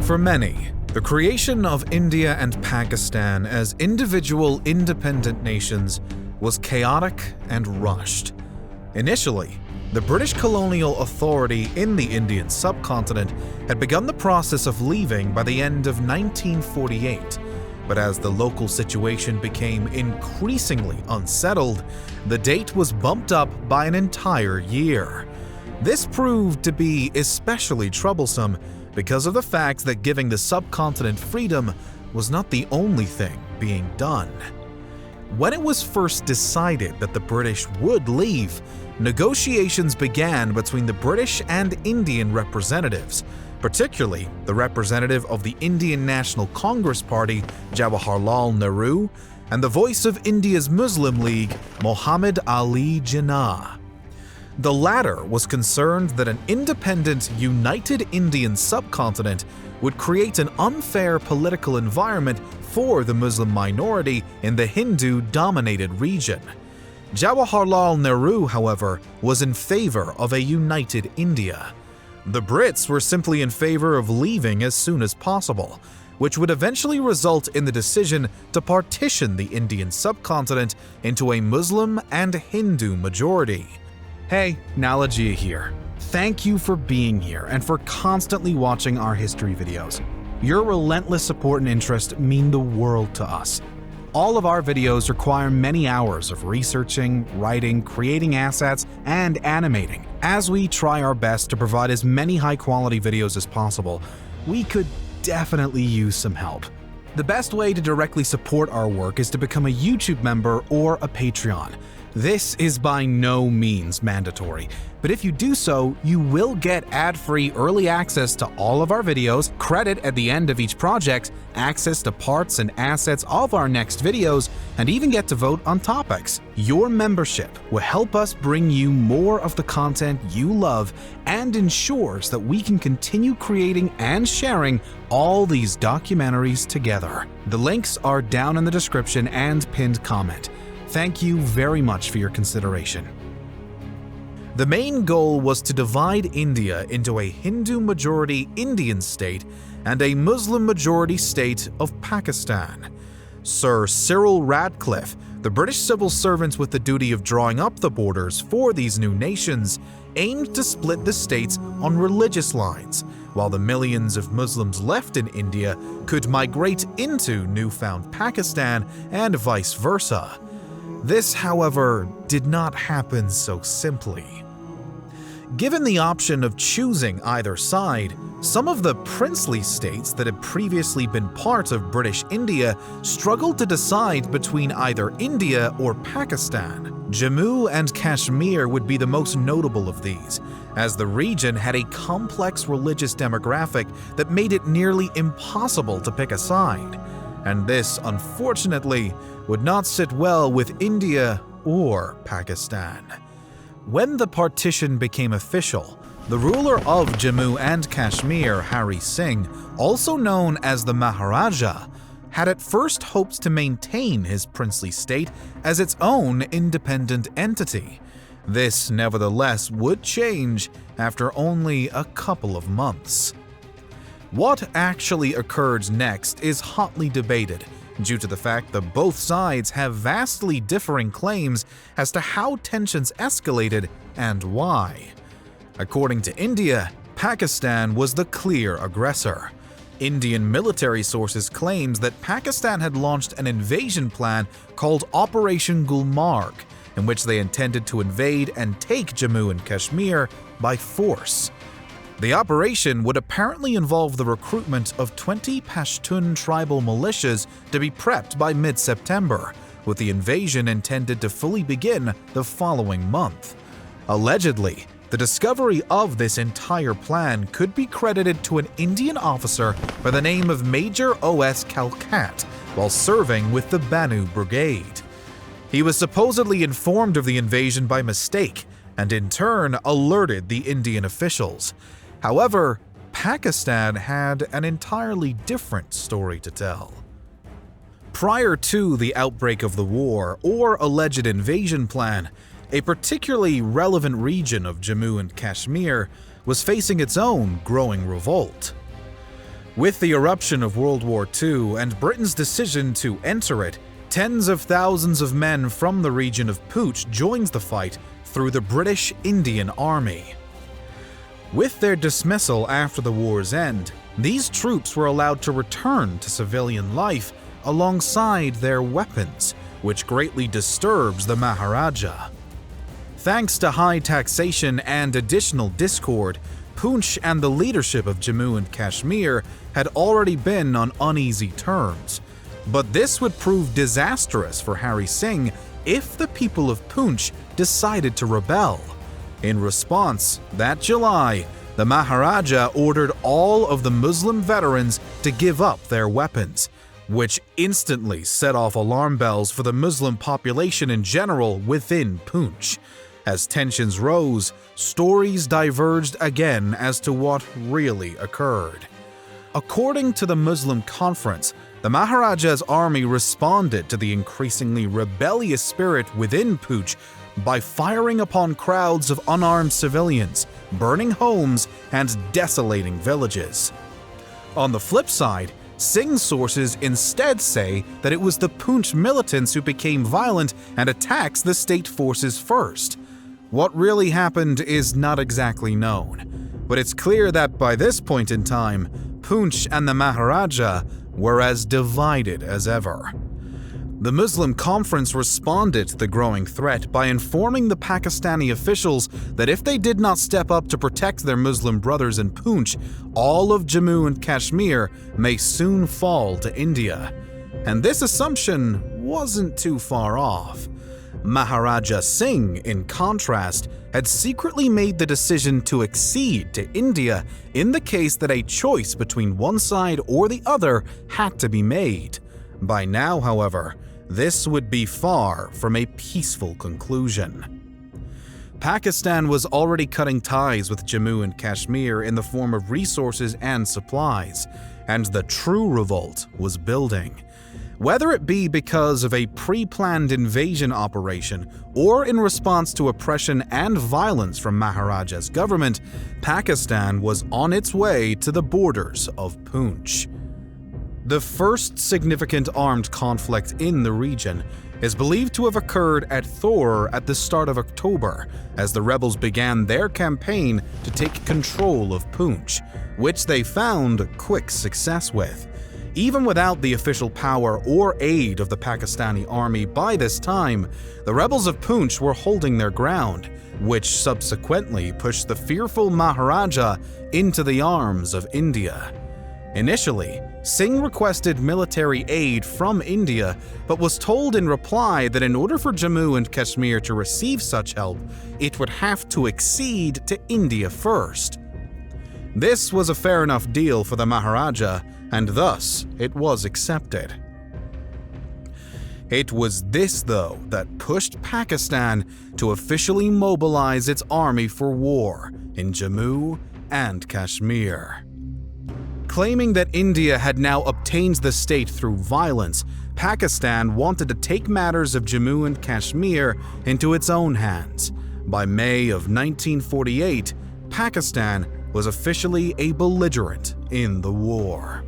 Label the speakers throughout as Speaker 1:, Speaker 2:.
Speaker 1: For many, the creation of India and Pakistan as individual independent nations was chaotic and rushed. Initially, the British colonial authority in the Indian subcontinent had begun the process of leaving by the end of 1948, but as the local situation became increasingly unsettled, the date was bumped up by an entire year. This proved to be especially troublesome because of the fact that giving the subcontinent freedom was not the only thing being done. When it was first decided that the British would leave, negotiations began between the British and Indian representatives, particularly the representative of the Indian National Congress Party, Jawaharlal Nehru, and the voice of India's Muslim League, Mohammad Ali Jinnah. The latter was concerned that an independent, united Indian subcontinent would create an unfair political environment for the Muslim minority in the Hindu-dominated region. Jawaharlal Nehru, however, was in favor of a united India. The Brits were simply in favor of leaving as soon as possible, which would eventually result in the decision to partition the Indian subcontinent into a Muslim and Hindu majority. Hey, Nikolai here. Thank you for being here and for constantly watching our history videos. Your relentless support and interest mean the world to us. All of our videos require many hours of researching, writing, creating assets, and animating. As we try our best to provide as many high-quality videos as possible, we could definitely use some help. The best way to directly support our work is to become a YouTube member or a Patreon. This is by no means mandatory, but if you do so, you will get ad-free early access to all of our videos, credit at the end of each project, access to parts and assets of our next videos, and even get to vote on topics. Your membership will help us bring you more of the content you love and ensures that we can continue creating and sharing all these documentaries together. The links are down in the description and pinned comment. Thank you very much for your consideration. The main goal was to divide India into a Hindu-majority Indian state and a Muslim-majority state of Pakistan. Sir Cyril Radcliffe, the British civil servant with the duty of drawing up the borders for these new nations, aimed to split the states on religious lines, while the millions of Muslims left in India could migrate into newfound Pakistan and vice versa. This, however, did not happen so simply. Given the option of choosing either side, some of the princely states that had previously been part of British India struggled to decide between either India or Pakistan. Jammu and Kashmir would be the most notable of these, as the region had a complex religious demographic that made it nearly impossible to pick a side. And this, unfortunately, would not sit well with India or Pakistan. When the partition became official, the ruler of Jammu and Kashmir, Hari Singh, also known as the Maharaja, had at first hoped to maintain his princely state as its own independent entity. This, nevertheless, would change after only a couple of months. What actually occurred next is hotly debated, due to the fact that both sides have vastly differing claims as to how tensions escalated and why. According to India, Pakistan was the clear aggressor. Indian military sources claims that Pakistan had launched an invasion plan called Operation Gulmarg, in which they intended to invade and take Jammu and Kashmir by force. The operation would apparently involve the recruitment of 20 Pashtun tribal militias to be prepped by mid-September, with the invasion intended to fully begin the following month. Allegedly, the discovery of this entire plan could be credited to an Indian officer by the name of Major O.S. Kalkat while serving with the Banu Brigade. He was supposedly informed of the invasion by mistake and in turn alerted the Indian officials. However, Pakistan had an entirely different story to tell. Prior to the outbreak of the war or alleged invasion plan, a particularly relevant region of Jammu and Kashmir was facing its own growing revolt. With the eruption of World War II and Britain's decision to enter it, tens of thousands of men from the region of Pooch joined the fight through the British Indian Army. With their dismissal after the war's end, these troops were allowed to return to civilian life alongside their weapons, which greatly disturbs the Maharaja. Thanks to high taxation and additional discord, Poonch and the leadership of Jammu and Kashmir had already been on uneasy terms. But this would prove disastrous for Hari Singh if the people of Poonch decided to rebel. In response, that July, the Maharaja ordered all of the Muslim veterans to give up their weapons, which instantly set off alarm bells for the Muslim population in general within Poonch. As tensions rose, stories diverged again as to what really occurred. According to the Muslim Conference, the Maharaja's army responded to the increasingly rebellious spirit within Poonch by firing upon crowds of unarmed civilians, burning homes, and desolating villages. On the flip side, Singh's sources instead say that it was the Poonch militants who became violent and attacked the state forces first. What really happened is not exactly known, but it's clear that by this point in time, Poonch and the Maharaja were as divided as ever. The Muslim Conference responded to the growing threat by informing the Pakistani officials that if they did not step up to protect their Muslim brothers in Poonch, all of Jammu and Kashmir may soon fall to India. And this assumption wasn't too far off. Maharaja Singh, in contrast, had secretly made the decision to accede to India in the case that a choice between one side or the other had to be made. By now, however, this would be far from a peaceful conclusion. Pakistan was already cutting ties with Jammu and Kashmir in the form of resources and supplies, and the true revolt was building. Whether it be because of a pre-planned invasion operation or in response to oppression and violence from Maharaja's government, Pakistan was on its way to the borders of Poonch. The first significant armed conflict in the region is believed to have occurred at Thor at the start of October, as the rebels began their campaign to take control of Poonch, which they found quick success with. Even without the official power or aid of the Pakistani army by this time, the rebels of Poonch were holding their ground, which subsequently pushed the fearful Maharaja into the arms of India. Initially, Singh requested military aid from India, but was told in reply that in order for Jammu and Kashmir to receive such help, it would have to accede to India first. This was a fair enough deal for the Maharaja, and thus it was accepted. It was this, though, that pushed Pakistan to officially mobilize its army for war in Jammu and Kashmir. Claiming that India had now obtained the state through violence, Pakistan wanted to take matters of Jammu and Kashmir into its own hands. By May of 1948, Pakistan was officially a belligerent in the war.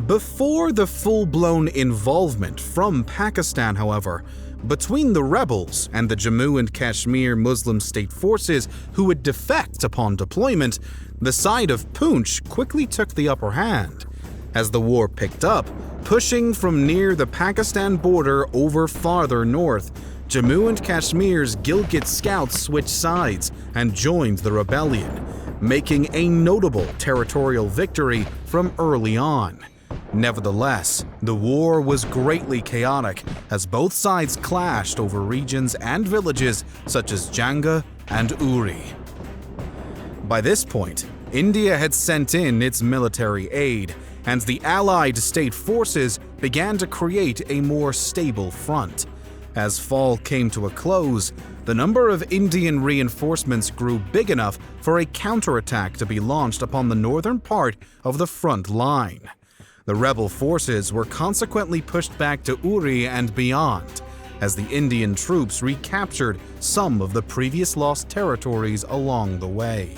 Speaker 1: Before the full-blown involvement from Pakistan, however, between the rebels and the Jammu and Kashmir Muslim state forces who would defect upon deployment, the side of Poonch quickly took the upper hand. As the war picked up, pushing from near the Pakistan border over farther north, Jammu and Kashmir's Gilgit scouts switched sides and joined the rebellion, making a notable territorial victory from early on. Nevertheless, the war was greatly chaotic as both sides clashed over regions and villages such as Janga and Uri. By this point, India had sent in its military aid, and the Allied state forces began to create a more stable front. As fall came to a close, the number of Indian reinforcements grew big enough for a counterattack to be launched upon the northern part of the front line. The rebel forces were consequently pushed back to Uri and beyond, as the Indian troops recaptured some of the previous lost territories along the way.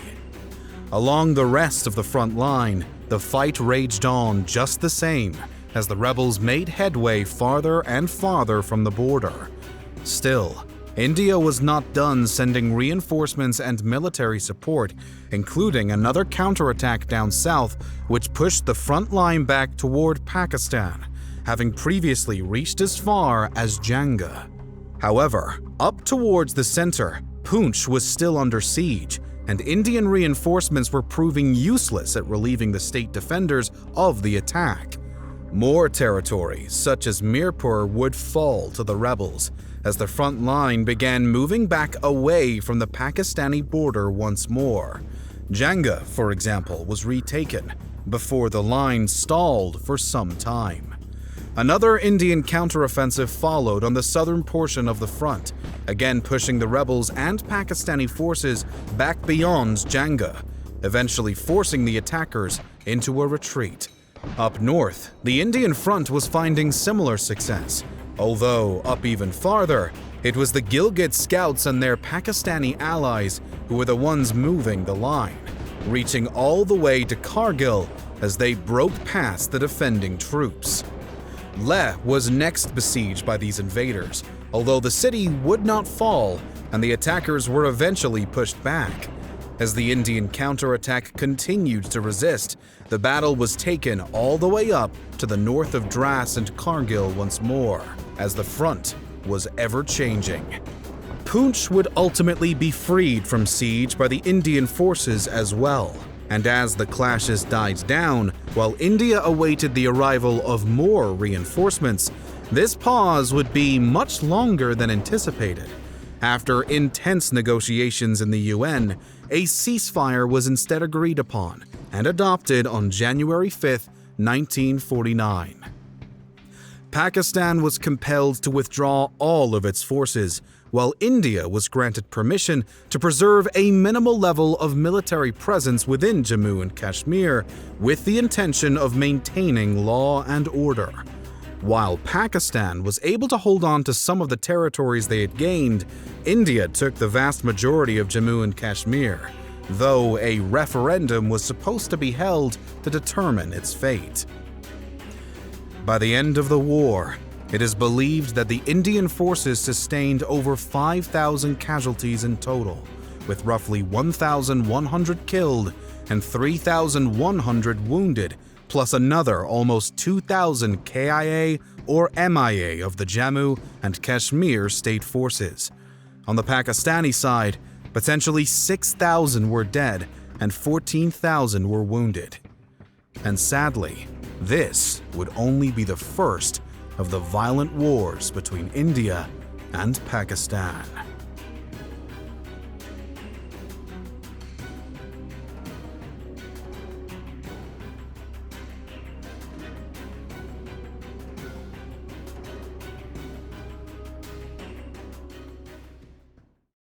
Speaker 1: Along the rest of the front line, the fight raged on just the same as the rebels made headway farther and farther from the border. Still, India was not done sending reinforcements and military support, including another counterattack down south which pushed the front line back toward Pakistan, having previously reached as far as Janga. However, up towards the center, Poonch was still under siege, and Indian reinforcements were proving useless at relieving the state defenders of the attack. More territory, such as Mirpur, would fall to the rebels, as the front line began moving back away from the Pakistani border once more. Janga, for example, was retaken, before the line stalled for some time. Another Indian counteroffensive followed on the southern portion of the front, again pushing the rebels and Pakistani forces back beyond Janga, eventually forcing the attackers into a retreat. Up north, the Indian front was finding similar success, although up even farther, it was the Gilgit scouts and their Pakistani allies who were the ones moving the line, reaching all the way to Kargil as they broke past the defending troops. Leh was next besieged by these invaders, although the city would not fall and the attackers were eventually pushed back. As the Indian counterattack continued to resist, the battle was taken all the way up to the north of Dras and Kargil once more, as the front was ever-changing. Poonch would ultimately be freed from siege by the Indian forces as well, and as the clashes died down, while India awaited the arrival of more reinforcements, this pause would be much longer than anticipated. After intense negotiations in the UN, a ceasefire was instead agreed upon and adopted on January 5, 1949. Pakistan was compelled to withdraw all of its forces, while India was granted permission to preserve a minimal level of military presence within Jammu and Kashmir with the intention of maintaining law and order. While Pakistan was able to hold on to some of the territories they had gained, India took the vast majority of Jammu and Kashmir, though a referendum was supposed to be held to determine its fate. By the end of the war, it is believed that the Indian forces sustained over 5,000 casualties in total, with roughly 1,100 killed and 3,100 wounded, plus another almost 2,000 KIA or MIA of the Jammu and Kashmir state forces. On the Pakistani side, potentially 6,000 were dead and 14,000 were wounded. And sadly, this would only be the first of the violent wars between India and Pakistan.